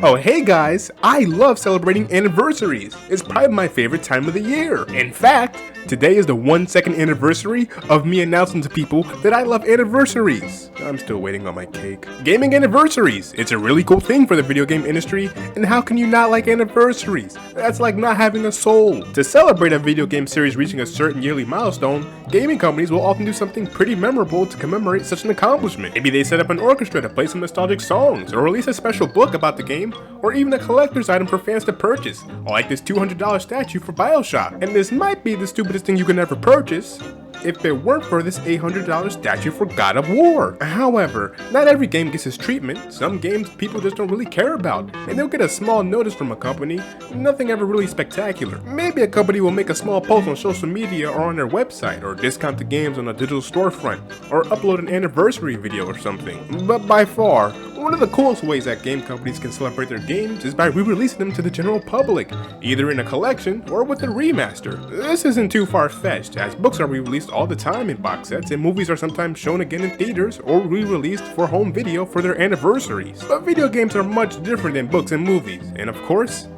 Oh hey guys, I love celebrating anniversaries. It's probably my favorite time of the year. In fact, today is the 1 second anniversary of me announcing to people that I love anniversaries. I'm still waiting on my cake. Gaming anniversaries. It's a really cool thing for the video game industry, and how can you not like anniversaries? That's like not having a soul. To celebrate a video game series reaching a certain yearly milestone, gaming companies will often do something pretty memorable to commemorate such an accomplishment. Maybe they set up an orchestra to play some nostalgic songs, or release a special book about the game, or even a collector's item for fans to purchase, like this $200 statue for BioShock. And this might be the stupidest thing you can ever purchase if it weren't for this $800 statue for God of War. However, not every game gets this treatment. Some games people just don't really care about, and they'll get a small notice from a company, nothing ever really spectacular. Maybe a company will make a small post on social media or on their website, or discount the games on a digital storefront, or upload an anniversary video or something. But by far, one of the coolest ways that game companies can celebrate their games is by re-releasing them to the general public, either in a collection or with a remaster. This isn't too far-fetched, as books are re-released all the time in box sets, and movies are sometimes shown again in theaters or re-released for home video for their anniversaries. But video games are much different than books and movies, and of course,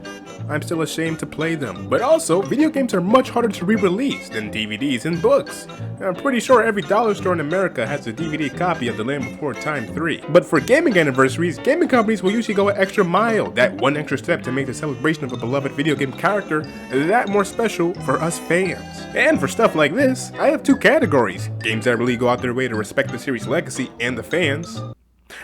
I'm still ashamed to play them. But also, video games are much harder to re-release than DVDs and books. I'm pretty sure every dollar store in America has a DVD copy of The Land Before Time 3. But for gaming anniversaries, gaming companies will usually go an extra mile, that one extra step to make the celebration of a beloved video game character that more special for us fans. And for stuff like this, I have two categories: games that really go out their way to respect the series' legacy and the fans,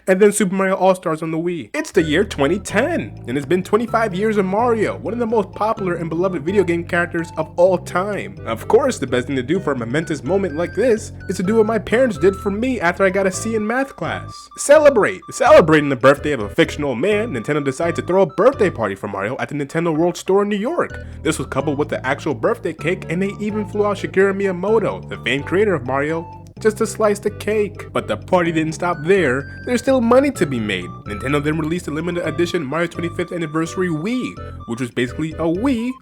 and then Super Mario AllStars on the Wii. It's the year 2010, and it's been 25 years of Mario, one of the most popular and beloved video game characters of all time. Of course, the best thing to do for a momentous moment like this is to do what my parents did for me after I got a C in math class. Celebrate! Celebrating the birthday of a fictional man, Nintendo decided to throw a birthday party for Mario at the Nintendo World Store in New York. This was coupled with the actual birthday cake, and they even flew out Shigeru Miyamoto, the famed creator of Mario, just to slice the cake. But the party didn't stop there. There's still money to be made. Nintendo then released a limited edition Mario 25th Anniversary Wii, which was basically a Wii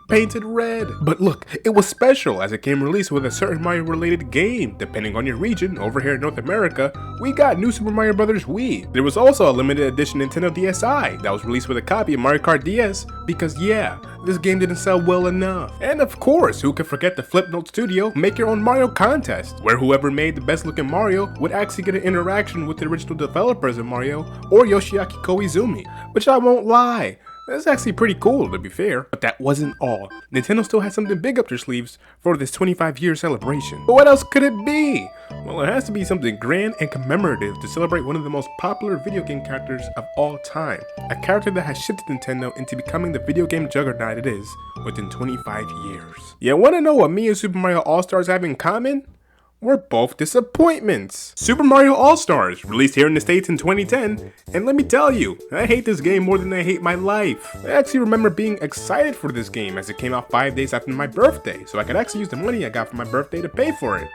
painted red. But look, it was special as it came released with a certain Mario related game. Depending on your region, over here in North America, we got New Super Mario Bros. Wii. There was also a limited edition Nintendo DSi that was released with a copy of Mario Kart DS because yeah, this game didn't sell well enough. And of course, who could forget the Flipnote Studio Make Your Own Mario contest, where whoever made the best looking Mario would actually get an interaction with the original developers of Mario or Yoshiaki Koizumi. Which I won't lie, that's actually pretty cool, to be fair. But that wasn't all. Nintendo still had something big up their sleeves for this 25-year celebration. But what else could it be? Well, it has to be something grand and commemorative to celebrate one of the most popular video game characters of all time. A character that has shifted Nintendo into becoming the video game juggernaut it is within 25 years. You wanna know what me and Super Mario All-Stars have in common? We're both disappointments. Super Mario All-Stars, released here in the States in 2010, and let me tell you, I hate this game more than I hate my life. I actually remember being excited for this game as it came out 5 days after my birthday, so I could actually use the money I got for my birthday to pay for it.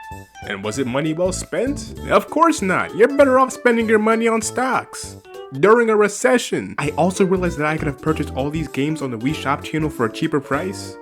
And was it money well spent? Of course not. You're better off spending your money on stocks during a recession. I also realized that I could have purchased all these games on the Wii Shop channel for a cheaper price.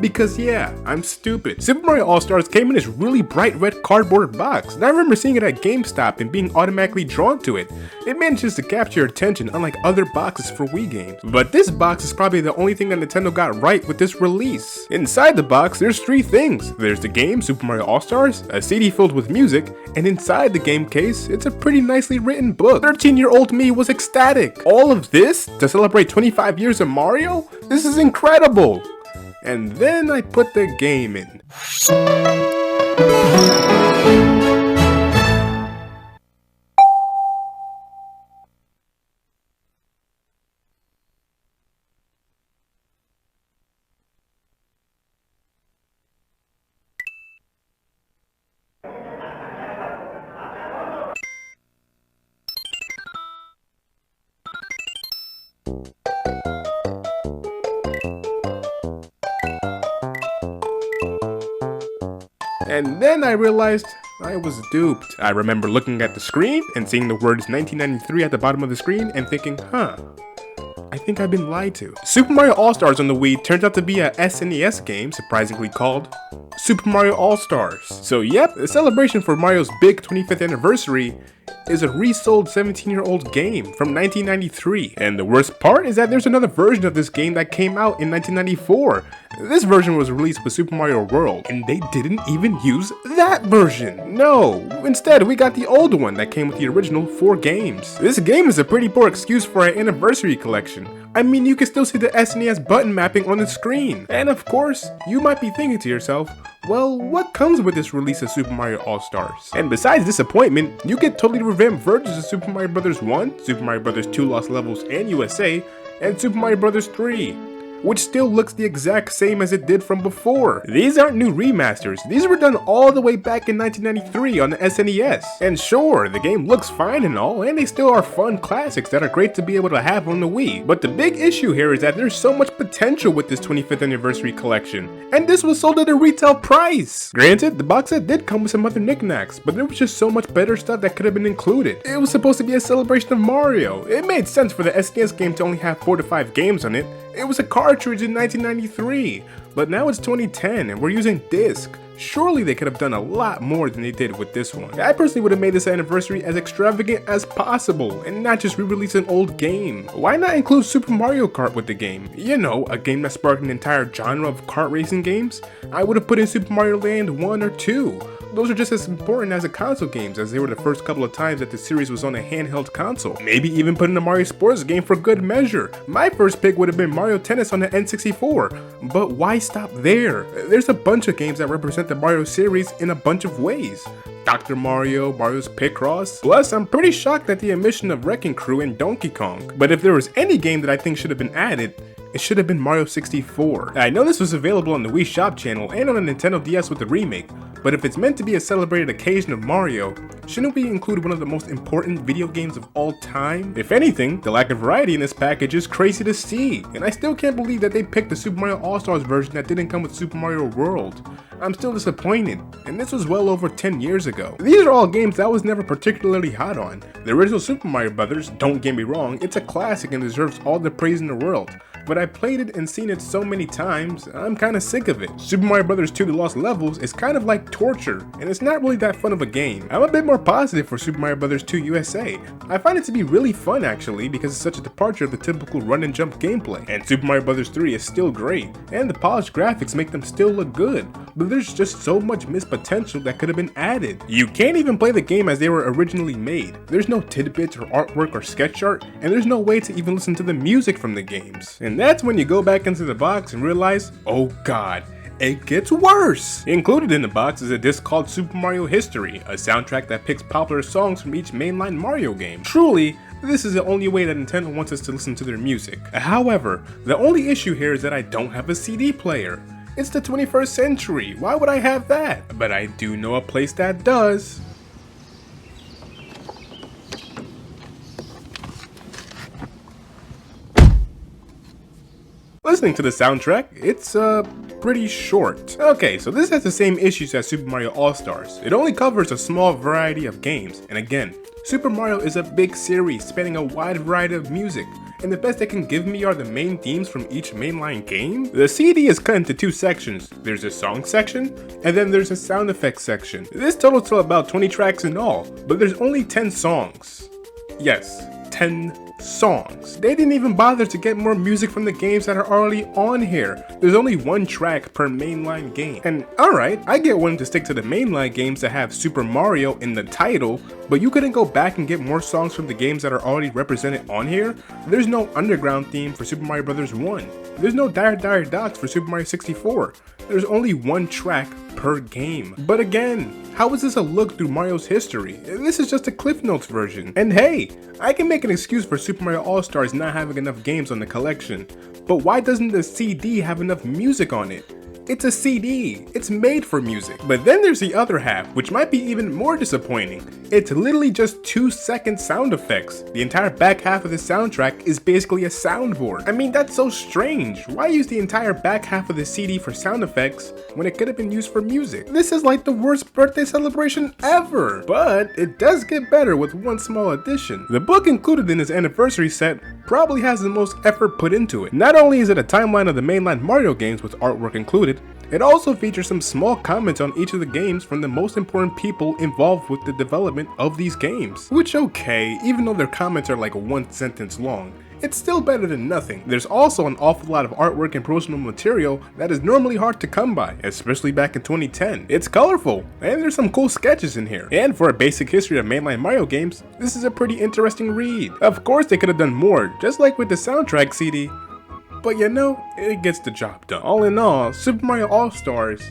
Because yeah, I'm stupid. Super Mario All-Stars came in this really bright red cardboard box, and I remember seeing it at GameStop and being automatically drawn to it. It manages to capture your attention unlike other boxes for Wii games. But this box is probably the only thing that Nintendo got right with this release. Inside the box, there's 3 things. There's the game, Super Mario All-Stars, a CD filled with music, and inside the game case, it's a pretty nicely written book. 13-year-old me was ecstatic. All of this to celebrate 25 years of Mario? This is incredible! And then I put the game in. And then I realized I was duped. I remember looking at the screen and seeing the words 1993 at the bottom of the screen and thinking, I I think I've been lied to. Super Mario All-Stars on the Wii turns out to be a SNES game, surprisingly called Super Mario All-Stars. So yep, the celebration for Mario's big 25th anniversary is a resold 17-year-old game from 1993. And the worst part is that there's another version of this game that came out in 1994. This version was released with Super Mario World, and they didn't even use that version. No, instead we got the old one that came with the original 4 games. This game is a pretty poor excuse for an anniversary collection. I mean, you can still see the SNES button mapping on the screen. And of course, you might be thinking to yourself, well, what comes with this release of Super Mario All-Stars? And besides disappointment, you get totally revamped versions of Super Mario Bros. 1, Super Mario Bros. 2 Lost Levels and USA, and Super Mario Bros. 3. Which still looks the exact same as it did from before. These aren't new remasters, these were done all the way back in 1993 on the SNES. And sure, the game looks fine and all, and they still are fun classics that are great to be able to have on the Wii. But the big issue here is that there's so much potential with this 25th anniversary collection, and this was sold at a retail price. Granted, the box set did come with some other knickknacks, but there was just so much better stuff that could have been included. It was supposed to be a celebration of Mario. It made sense for the SNES game to only have 4 to 5 games on it. It was a cartridge in 1993, but now it's 2010 and we're using disc. Surely they could have done a lot more than they did with this one. I personally would have made this anniversary as extravagant as possible and not just re-release an old game. Why not include Super Mario Kart with the game? You know, a game that sparked an entire genre of kart racing games? I would have put in Super Mario Land 1 or 2. Those are just as important as the console games, as they were the first couple of times that the series was on a handheld console. Maybe even put in a Mario Sports game for good measure. My first pick would have been Mario Tennis on the N64, but why stop there? There's a bunch of games that represent the Mario series in a bunch of ways. Dr. Mario, Mario's Picross. Plus, I'm pretty shocked at the omission of Wrecking Crew and Donkey Kong. But if there was any game that I think should have been added, it should have been Mario 64. I know this was available on the Wii Shop channel and on the Nintendo DS with the remake, but if it's meant to be a celebrated occasion of Mario, shouldn't we include one of the most important video games of all time? If anything, the lack of variety in this package is crazy to see, and I still can't believe that they picked the Super Mario All-Stars version that didn't come with Super Mario World. I'm still disappointed, and this was well over 10 years ago. These are all games that I was never particularly hot on. The original Super Mario Bros., don't get me wrong, it's a classic and deserves all the praise in the world. But I played it and seen it so many times, I'm kinda sick of it. Super Mario Bros. 2 The Lost Levels is kind of like torture, and it's not really that fun of a game. I'm a bit more positive for Super Mario Bros. 2 USA. I find it to be really fun actually, because it's such a departure of the typical run and jump gameplay. And Super Mario Bros. 3 is still great, and the polished graphics make them still look good. But there's just so much missed potential that could have been added. You can't even play the game as they were originally made. There's no tidbits or artwork or sketch art, and there's no way to even listen to the music from the games. And that's when you go back into the box and realize, oh god, it gets worse! Included in the box is a disc called Super Mario History, a soundtrack that picks popular songs from each mainline Mario game. Truly, this is the only way that Nintendo wants us to listen to their music. However, the only issue here is that I don't have a CD player. It's the 21st century, why would I have that? But I do know a place that does. Listening to the soundtrack, it's pretty short. Okay, so this has the same issues as Super Mario All-Stars. It only covers a small variety of games, and again, Super Mario is a big series spanning a wide variety of music, and the best they can give me are the main themes from each mainline game. The CD is cut into 2 sections. There's a song section, and then there's a sound effects section. This totals to about 20 tracks in all, but there's only 10 songs. Yes, 10 songs. They didn't even bother to get more music from the games that are already on here. There's only 1 track per mainline game. And alright, I get wanting to stick to the mainline games that have Super Mario in the title, but you couldn't go back and get more songs from the games that are already represented on here? There's no underground theme for Super Mario Bros. 1. There's no Dire Dire Docks for Super Mario 64. There's only 1 track per game. But again, how is this a look through Mario's history? This is just a Cliff Notes version. And hey, I can make an excuse for Super Mario All-Stars not having enough games on the collection, but why doesn't the CD have enough music on it? It's a CD, it's made for music. But then there's the other half, which might be even more disappointing. It's literally just 2-second sound effects. The entire back half of the soundtrack is basically a soundboard. I mean, that's so strange. Why use the entire back half of the CD for sound effects when it could have been used for music? This is like the worst birthday celebration ever. But it does get better with one small addition. The book included in this anniversary set probably has the most effort put into it. Not only is it a timeline of the mainline Mario games with artwork included, it also features some small comments on each of the games from the most important people involved with the development of these games. Which, okay, even though their comments are like one sentence long, it's still better than nothing. There's also an awful lot of artwork and promotional material that is normally hard to come by, especially back in 2010. It's colorful, and there's some cool sketches in here. And for a basic history of mainline Mario games, this is a pretty interesting read. Of course they could have done more, just like with the soundtrack CD, but you know, it gets the job done. All in all, Super Mario All-Stars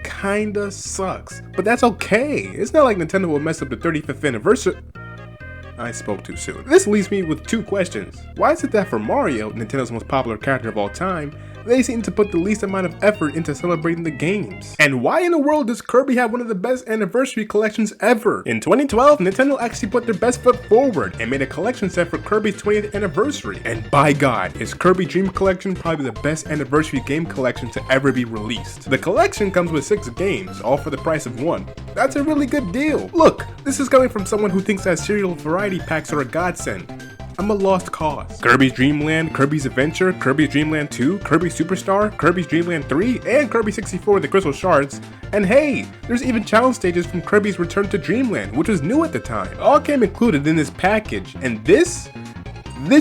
kinda sucks, but that's okay. It's not like Nintendo will mess up the 35th anniversary. I spoke too soon. This leaves me with two questions. Why is it that for Mario, Nintendo's most popular character of all time, they seem to put the least amount of effort into celebrating the games? And why in the world does Kirby have one of the best anniversary collections ever? In 2012, Nintendo actually put their best foot forward and made a collection set for Kirby's 20th anniversary. And by God, is Kirby Dream Collection probably the best anniversary game collection to ever be released. The collection comes with 6 games, all for the price of 1. That's a really good deal. Look, this is coming from someone who thinks that serial variety packs are a godsend. I'm a lost cause. Kirby's Dream Land, Kirby's Adventure, Kirby's Dream Land 2, Kirby Superstar, Kirby's Dream Land 3, and Kirby 64 The Crystal Shards. And hey, there's even challenge stages from Kirby's Return to Dreamland, which was new at the time. All came included in this package, and this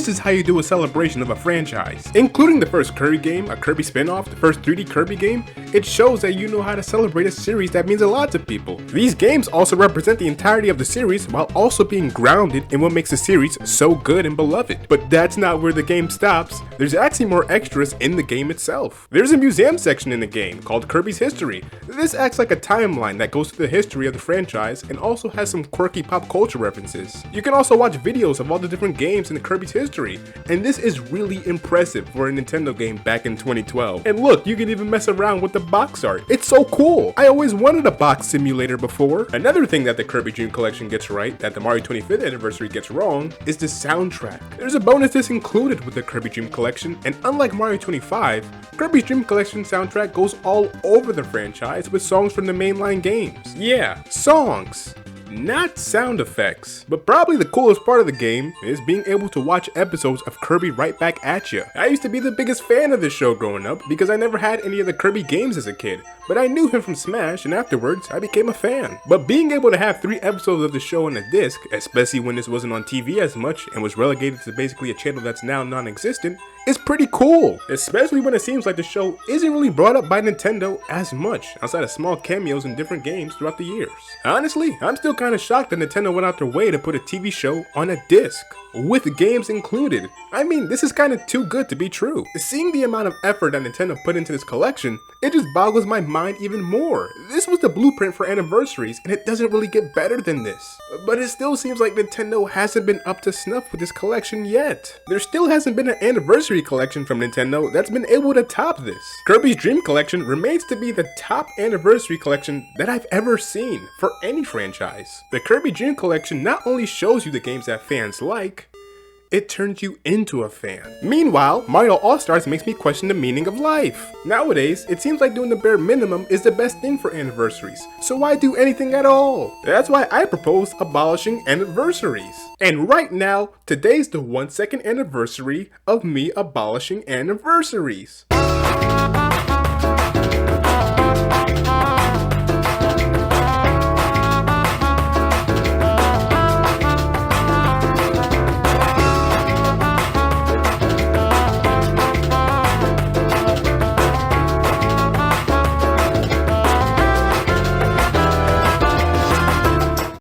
is how you do a celebration of a franchise. Including the first Kirby game, a Kirby spin-off, the first 3D Kirby game, it shows that you know how to celebrate a series that means a lot to people. These games also represent the entirety of the series while also being grounded in what makes the series so good and beloved. But that's not where the game stops. There's actually more extras in the game itself. There's a museum section in the game called Kirby's History. This acts like a timeline that goes through the history of the franchise and also has some quirky pop culture references. You can also watch videos of all the different games in the Kirby's history, and this is really impressive for a Nintendo game back in 2012. And look, you can even mess around with the box art. It's so cool. I always wanted a box simulator before. Another thing that the Kirby Dream Collection gets right that the Mario 25th anniversary gets wrong is the soundtrack. There's a bonus disc included with the Kirby Dream Collection, and unlike Mario 25, Kirby's Dream Collection soundtrack goes all over the franchise with songs from the mainline games. Yeah, songs. Not sound effects. But probably the coolest part of the game is being able to watch episodes of Kirby right back at you. I used to be the biggest fan of this show growing up because I never had any of the Kirby games as a kid, but I knew him from Smash and afterwards I became a fan. But being able to have 3 episodes of the show on a disc, especially when this wasn't on TV as much and was relegated to basically a channel that's now non-existent, is pretty cool, especially when it seems like the show isn't really brought up by Nintendo as much, outside of small cameos in different games throughout the years. Honestly, I'm still kinda shocked that Nintendo went out their way to put a TV show on a disc, with games included. I mean, this is kinda too good to be true. Seeing the amount of effort that Nintendo put into this collection, it just boggles my mind even more. This was the blueprint for anniversaries, and it doesn't really get better than this. But it still seems like Nintendo hasn't been up to snuff with this collection yet. There still hasn't been an anniversary collection from Nintendo that's been able to top this. Kirby's Dream Collection remains to be the top anniversary collection that I've ever seen for any franchise. The Kirby Dream Collection not only shows you the games that fans like, it turns you into a fan. Meanwhile, Mario All-Stars makes me question the meaning of life. Nowadays, it seems like doing the bare minimum is the best thing for anniversaries, so why do anything at all? That's why I propose abolishing anniversaries. And right now, today's the 1 second anniversary of me abolishing anniversaries.